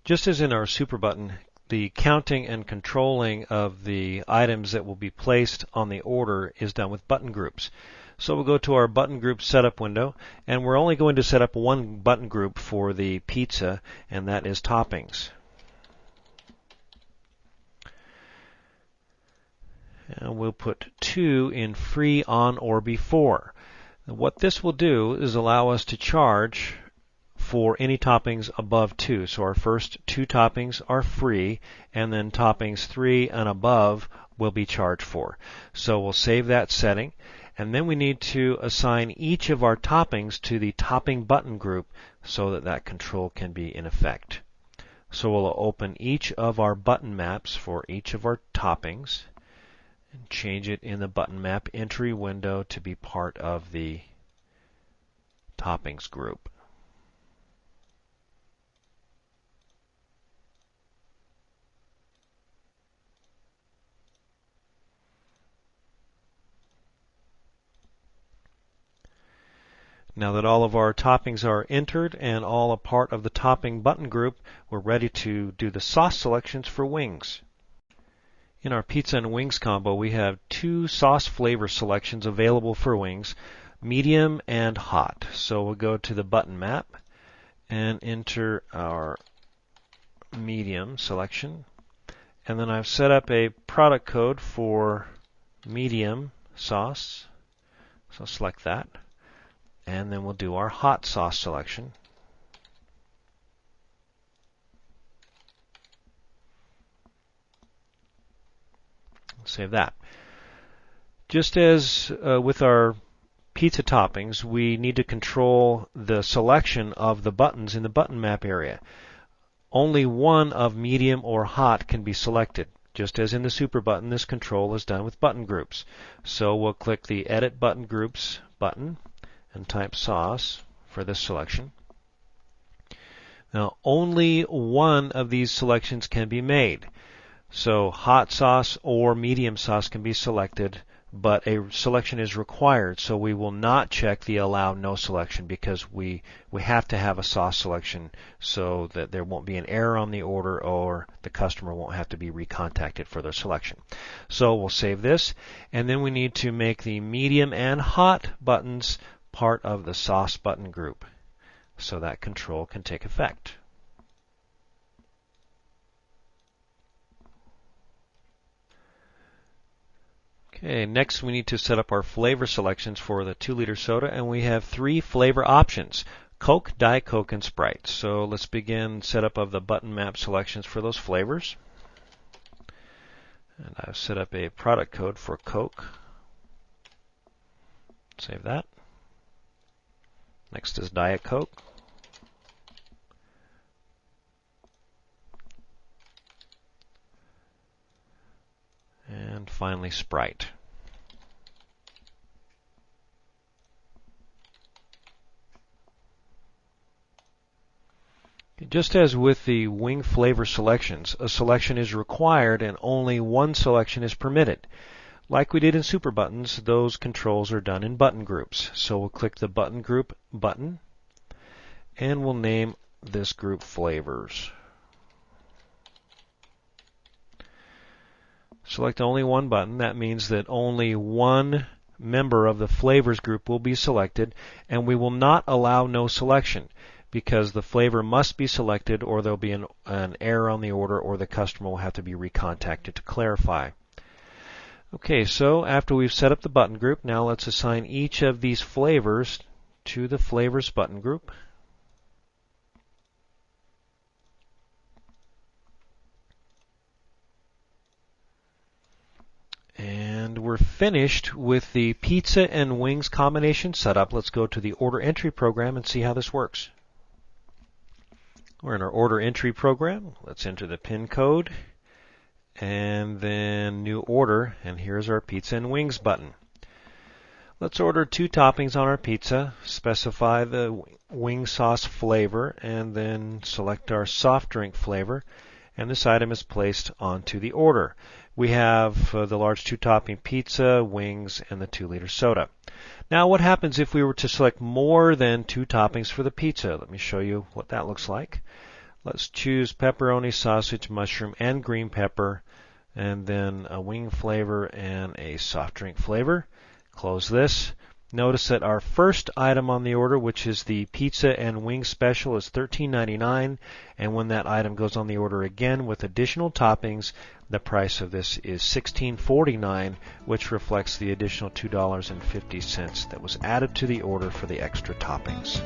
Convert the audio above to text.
Just as in our super button, the counting and controlling of the items that will be placed on the order is done with button groups. So we'll go to our button group setup window, and we're only going to set up one button group for the pizza, and that is toppings. And we'll put 2 in free on or before. And what this will do is allow us to charge for any toppings above 2. So our first 2 toppings are free, and then toppings 3 and above will be charged for. So we'll save that setting, and then we need to assign each of our toppings to the topping button group so that that control can be in effect. So we'll open each of our button maps for each of our toppings and change it in the button map entry window to be part of the toppings group. Now that all of our toppings are entered and all a part of the topping button group, we're ready to do the sauce selections for wings. In our pizza and wings combo, we have 2 sauce flavor selections available for wings, medium and hot. So we'll go to the button map and enter our medium selection. And then I've set up a product code for medium sauce. So select that. And then we'll do our hot sauce selection. Save that. Just as with our pizza toppings, we need to control the selection of the buttons in the button map area. Only one of medium or hot can be selected. Just as in the super button, this control is done with button groups. So we'll click the Edit Button Groups button and type sauce for this selection. Now, only one of these selections can be made. So hot sauce or medium sauce can be selected, but a selection is required. So we will not check the Allow No Selection because we have to have a sauce selection so that there won't be an error on the order or the customer won't have to be recontacted for their selection. So we'll save this, and then we need to make the medium and hot buttons part of the sauce button group so that control can take effect. Okay, next we need to set up our flavor selections for the 2-liter soda, and we have 3 flavor options: Coke, Diet Coke, and Sprite. So let's begin setup of the button map selections for those flavors. And I've set up a product code for Coke. Save that. Next is Diet Coke. And finally Sprite. Just as with the wing flavor selections, a selection is required and only one selection is permitted. Like we did in super buttons, those controls are done in button groups. So we'll click the button group button, and we'll name this group flavors. Select only one button. That means that only one member of the flavors group will be selected, and we will not allow no selection because the flavor must be selected or there'll be an error on the order or the customer will have to be recontacted to clarify. Okay, so after we've set up the button group, now let's assign each of these flavors to the flavors button group. And we're finished with the pizza and wings combination setup. Let's go to the order entry program and see how this works. We're in our order entry program. Let's enter the PIN code and then new order, and here's our pizza and wings button. Let's order 2 toppings on our pizza, specify the wing sauce flavor, and then select our soft drink flavor, and this item is placed onto the order. We have the large 2-topping pizza, wings, and the 2-liter soda. Now what happens if we were to select more than 2 toppings for the pizza? Let me show you what that looks like. Let's choose pepperoni, sausage, mushroom, and green pepper, and then a wing flavor and a soft drink flavor. Close this. Notice that our first item on the order, which is the pizza and wing special, is $13.99, and when that item goes on the order again with additional toppings, the price of this is $16.49, which reflects the additional $2.50 that was added to the order for the extra toppings.